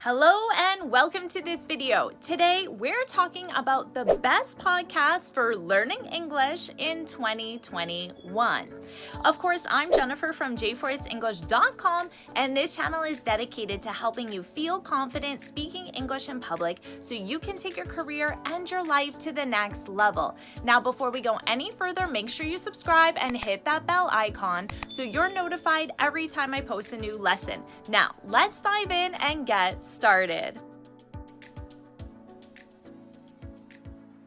Hello and welcome to this video. Today we're talking about the best podcast for learning English in 2021. Of course, I'm Jennifer from JForrestEnglish.com, and this channel is dedicated to helping you feel confident speaking English in public so you can take your career and your life to the next level. Now, before we go any further, make sure you subscribe and hit that bell icon so you're notified every time I post a new lesson. Now, let's dive in and get started.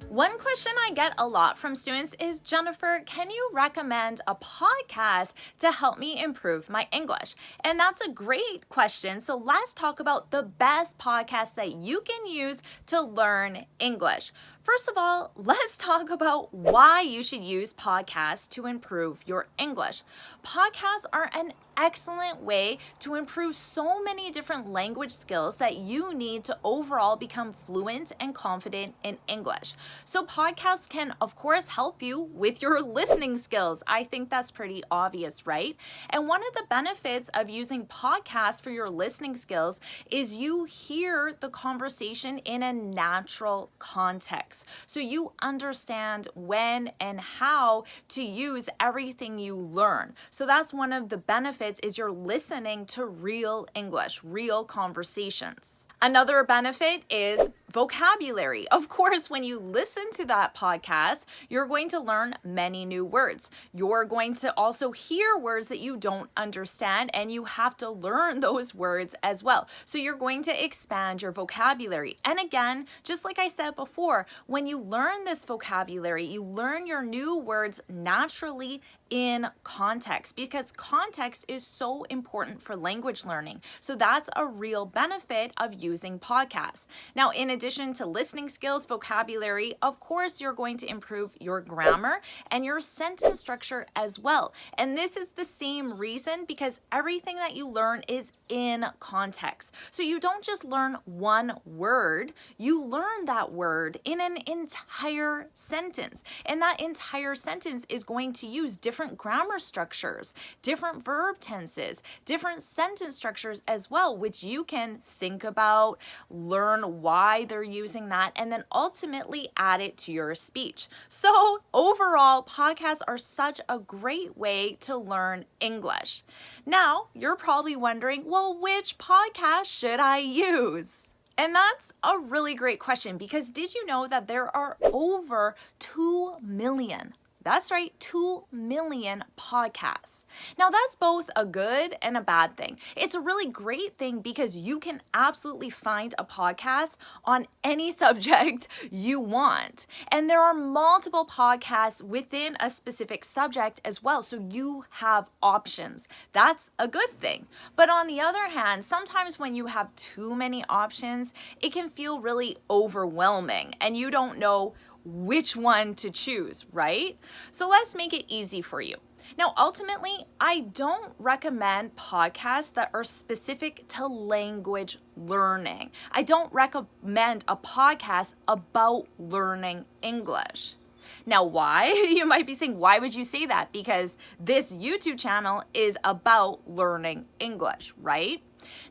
One question I get a lot from students is, Jennifer, can you recommend a podcast to help me improve my English? And that's a great question. So let's talk about the best podcast that you can use to learn English. First of all, let's talk about why you should use podcasts to improve your English. Podcasts are an excellent way to improve so many different language skills that you need to overall become fluent and confident in English. So podcasts can, of course, help you with your listening skills. I think that's pretty obvious, right? And one of the benefits of using podcasts for your listening skills is you hear the conversation in a natural context. So you understand when and how to use everything you learn. So that's one of the benefits, is you're listening to real English, real conversations. Another benefit is vocabulary. Of course, when you listen to that podcast, you're going to learn many new words. You're going to also hear words that you don't understand, and you have to learn those words as well. So you're going to expand your vocabulary. And again, just like I said before, when you learn this vocabulary, you learn your new words naturally in context, because context is so important for language learning. So that's a real benefit of using podcasts. Now, in addition to listening skills, vocabulary, of course, you're going to improve your grammar and your sentence structure as well. And this is the same reason, because everything that you learn is in context. So you don't just learn one word, you learn that word in an entire sentence. And that entire sentence is going to use different grammar structures, different verb tenses, different sentence structures as well, which you can think about, learn why they're using that, and then ultimately add it to your speech. So overall, podcasts are such a great way to learn English. Now, you're probably wondering, well, which podcast should I use? And that's a really great question, because did you know that there are over 2 million? That's right, 2 million podcasts. Now, that's both a good and a bad thing. It's a really great thing because you can absolutely find a podcast on any subject you want. And there are multiple podcasts within a specific subject as well, so you have options. That's a good thing. But on the other hand, sometimes when you have too many options, it can feel really overwhelming and you don't know which one to choose, right? So let's make it easy for you. Now, ultimately, I don't recommend podcasts that are specific to language learning. I don't recommend a podcast about learning English. Now, why? You might be saying, why would you say that? Because this YouTube channel is about learning English, right?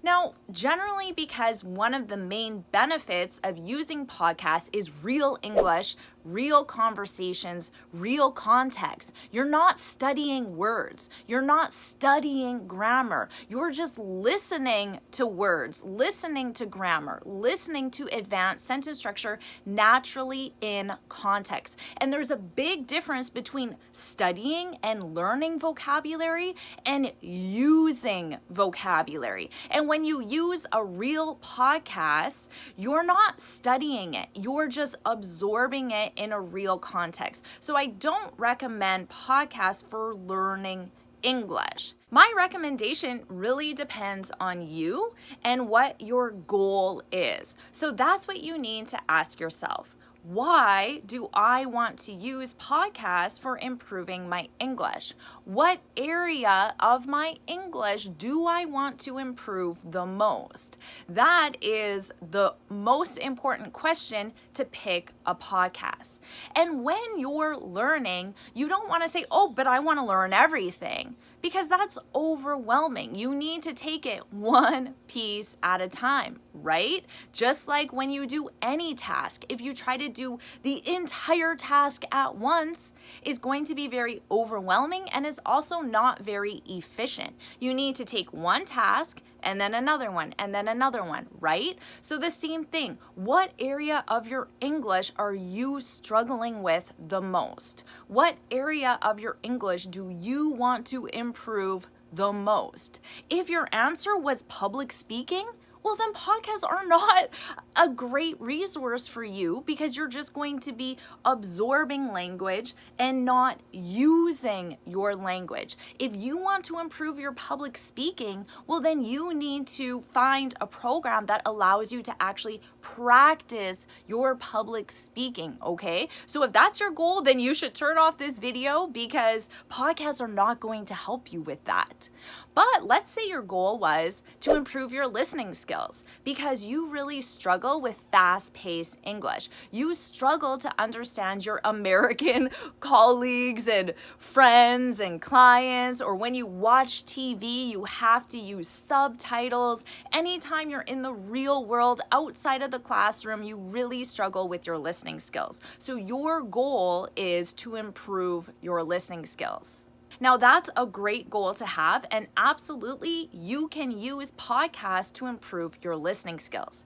Now, generally, because one of the main benefits of using podcasts is real English, real conversations, real context. You're not studying words. You're not studying grammar. You're just listening to words, listening to grammar, listening to advanced sentence structure naturally in context. And there's a big difference between studying and learning vocabulary and using vocabulary. And when you use a real podcast, you're not studying it. You're just absorbing it in a real context. So I don't recommend podcasts for learning English. My recommendation really depends on you and what your goal is. So that's what you need to ask yourself. Why do I want to use podcasts for improving my English? What area of my English do I want to improve the most? That is the most important question to pick a podcast. And when you're learning, you don't want to say, oh, but I want to learn everything. because that's overwhelming. You need to take it one piece at a time, right? Just like when you do any task, if you try to do the entire task at once, it's going to be very overwhelming and it's also not very efficient. You need to take one task and then another one, and then another one, right? So the same thing, what area of your English are you struggling with the most? What area of your English do you want to improve the most? If your answer was public speaking, well, then podcasts are not a great resource for you because you're just going to be absorbing language and not using your language. If you want to improve your public speaking, well, then you need to find a program that allows you to actually practice your public speaking, okay? So if that's your goal, then you should turn off this video because podcasts are not going to help you with that. But let's say your goal was to improve your listening skills because you really struggle with fast-paced English. You struggle to understand your American colleagues and friends and clients, or when you watch TV, you have to use subtitles. Anytime you're in the real world outside of the classroom, you really struggle with your listening skills. So your goal is to improve your listening skills. Now that's a great goal to have, and absolutely you can use podcasts to improve your listening skills.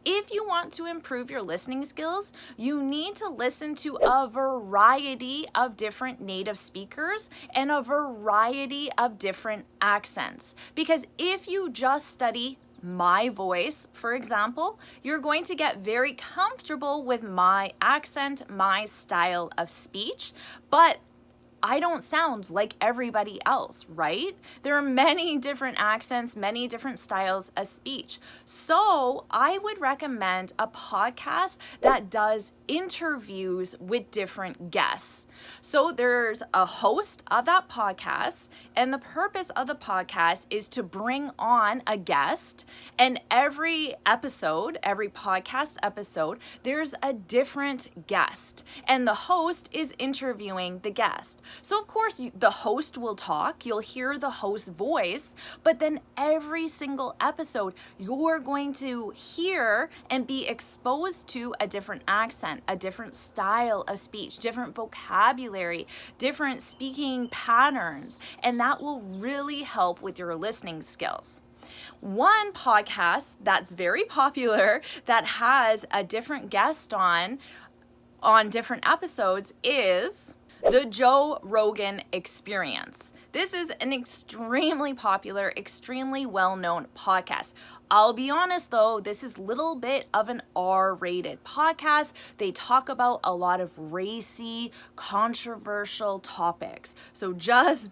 If you want to improve your listening skills, you need to listen to a variety of different native speakers and a variety of different accents. Because if you just study my voice, for example, you're going to get very comfortable with my accent, my style of speech, but I don't sound like everybody else, right? There are many different accents, many different styles of speech. So I would recommend a podcast that does interviews with different guests. So there's a host of that podcast, and the purpose of the podcast is to bring on a guest, and every episode, every podcast episode, there's a different guest, and the host is interviewing the guest. So of course, the host will talk, you'll hear the host's voice, but then every single episode, you're going to hear and be exposed to a different accent, a different style of speech, different vocabulary, different speaking patterns, and that will really help with your listening skills. One podcast that's very popular that has a different guest on different episodes is the Joe Rogan Experience. This is an extremely popular, extremely well-known podcast. I'll be honest though, this is a little bit of an R-rated podcast. They talk about a lot of racy, controversial topics. So just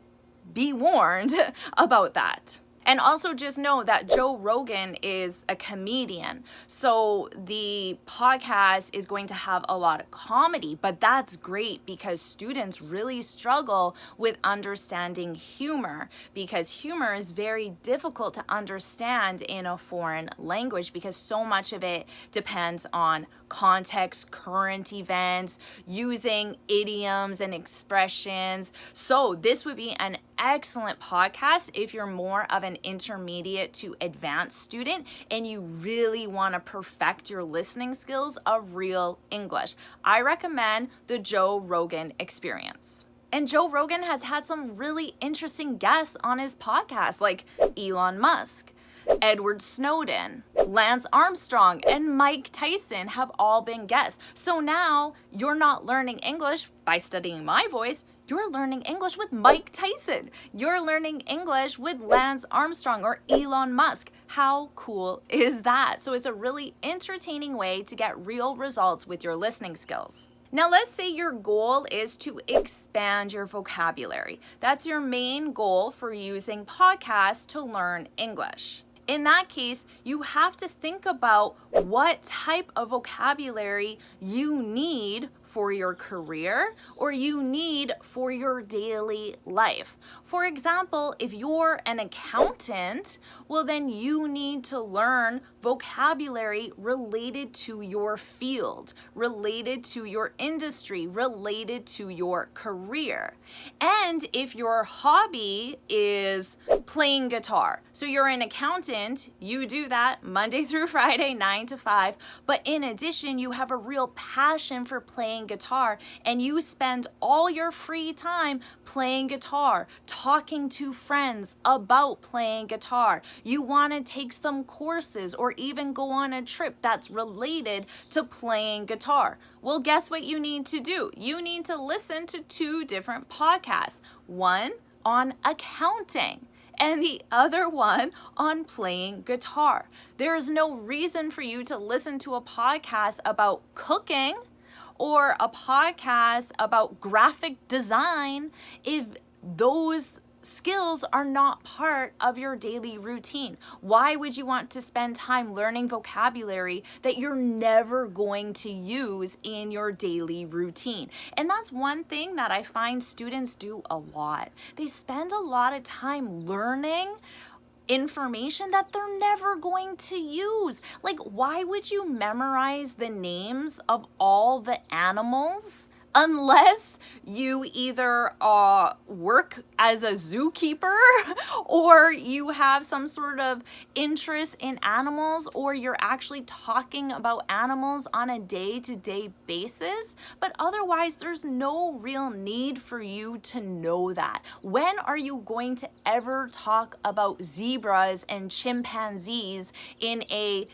be warned about that. And also just know that Joe Rogan is a comedian. So the podcast is going to have a lot of comedy, but that's great because students really struggle with understanding humor because humor is very difficult to understand in a foreign language because so much of it depends on context, current events, using idioms and expressions. So this would be an excellent podcast if you're more of an intermediate to advanced student and you really want to perfect your listening skills of real English. I recommend the Joe Rogan Experience. And Joe Rogan has had some really interesting guests on his podcast, like Elon Musk, Edward Snowden, Lance Armstrong, and Mike Tyson have all been guests. So now you're not learning English by studying my voice, you're learning English with Mike Tyson. You're learning English with Lance Armstrong or Elon Musk. How cool is that? So it's a really entertaining way to get real results with your listening skills. Now let's say your goal is to expand your vocabulary. That's your main goal for using podcasts to learn English. In that case, you have to think about what type of vocabulary you need for your career or you need for your daily life. For example, if you're an accountant, well, then you need to learn vocabulary related to your field, related to your industry, related to your career. And if your hobby is playing guitar, so you're an accountant, you do that Monday through Friday, 9 to 5, but in addition, you have a real passion for playing guitar and you spend all your free time playing guitar, talking to friends about playing guitar. You want to take some courses or even go on a trip that's related to playing guitar. Well, guess what you need to do? You need to listen to 2 different podcasts. One on accounting and the other one on playing guitar. There is no reason for you to listen to a podcast about cooking or a podcast about graphic design if those skills are not part of your daily routine. Why would you want to spend time learning vocabulary that you're never going to use in your daily routine? And that's one thing that I find students do a lot. They spend a lot of time learning information that they're never going to use. Like, why would you memorize the names of all the animals unless you either work as a zookeeper or you have some sort of interest in animals or you're actually talking about animals on a day-to-day basis? But otherwise, there's no real need for you to know that. When are you going to ever talk about zebras and chimpanzees in a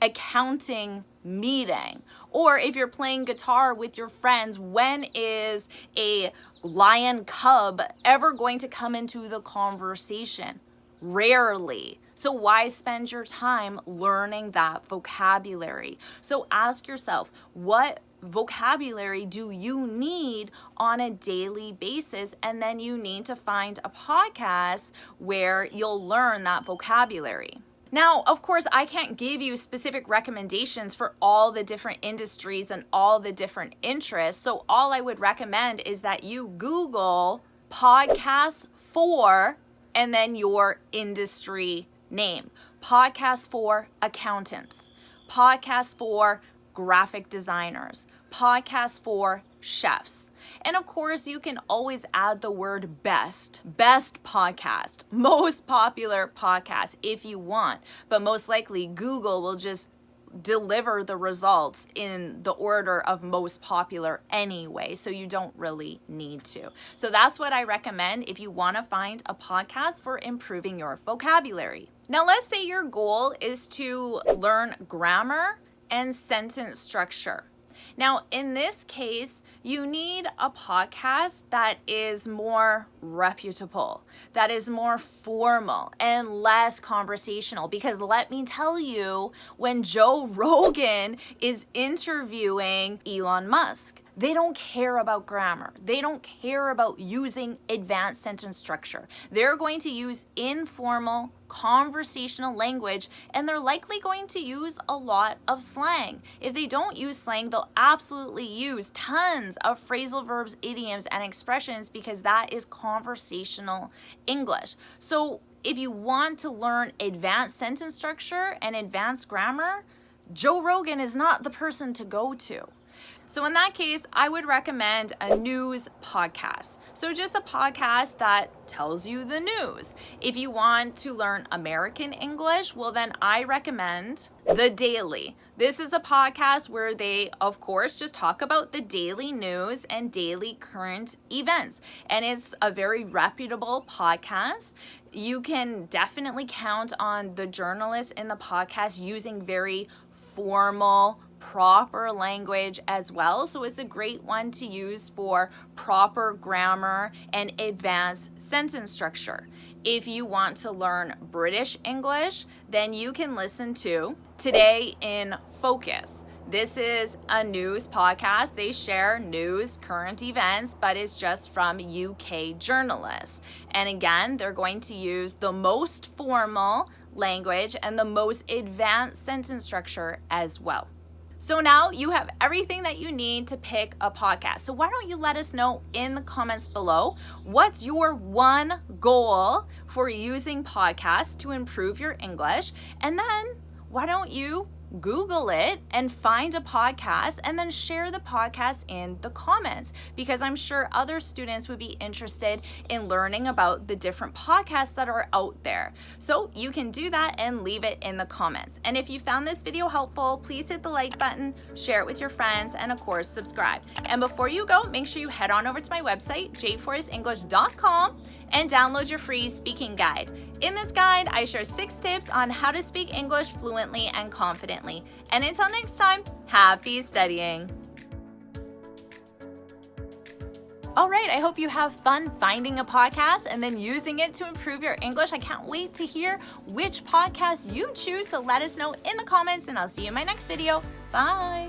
accounting meeting? Or if you're playing guitar with your friends, when is a lion cub ever going to come into the conversation? Rarely. So why spend your time learning that vocabulary? So ask yourself, what vocabulary do you need on a daily basis? And then you need to find a podcast where you'll learn that vocabulary. Now, of course, I can't give you specific recommendations for all the different industries and all the different interests. So all I would recommend is that you Google podcasts for and then your industry name. Podcasts for accountants, podcasts for graphic designers, podcasts for chefs. And of course, you can always add the word best podcast, most popular podcast if you want, but most likely Google will just deliver the results in the order of most popular anyway, so you don't really need to. So that's what I recommend if you want to find a podcast for improving your vocabulary. Now, let's say your goal is to learn grammar and sentence structure. Now, in this case, you need a podcast that is more reputable, that is more formal and less conversational. Because let me tell you, when Joe Rogan is interviewing Elon Musk, they don't care about grammar. They don't care about using advanced sentence structure. They're going to use informal, conversational language, and they're likely going to use a lot of slang. If they don't use slang, they'll absolutely use tons of phrasal verbs, idioms, and expressions because that is conversational English. So if you want to learn advanced sentence structure and advanced grammar, Joe Rogan is not the person to go to. So in that case, I would recommend a news podcast. So just a podcast that tells you the news. If you want to learn American English, well then I recommend The Daily. This is a podcast where they, of course, just talk about the daily news and daily current events. And it's a very reputable podcast. You can definitely count on the journalists in the podcast using very formal, proper language as well. So it's a great one to use for proper grammar and advanced sentence structure. If you want to learn British English, then you can listen to Today in Focus. This is a news podcast. They share news, current events, but it's just from UK journalists. And again, they're going to use the most formal language and the most advanced sentence structure as well. So now you have everything that you need to pick a podcast. So why don't you let us know in the comments below, what's your one goal for using podcasts to improve your English? And then why don't you Google it and find a podcast and then share the podcast in the comments, because I'm sure other students would be interested in learning about the different podcasts that are out there. So you can do that and leave it in the comments. And if you found this video helpful, please hit the like button, share it with your friends, and of course subscribe. And before you go, make sure you head on over to my website, JForrestEnglish.com, and download your free speaking guide. In this guide, I share 6 tips on how to speak English fluently and confidently. And until next time, happy studying. All right, I hope you have fun finding a podcast and then using it to improve your English. I can't wait to hear which podcast you choose, so let us know in the comments, and I'll see you in my next video. Bye.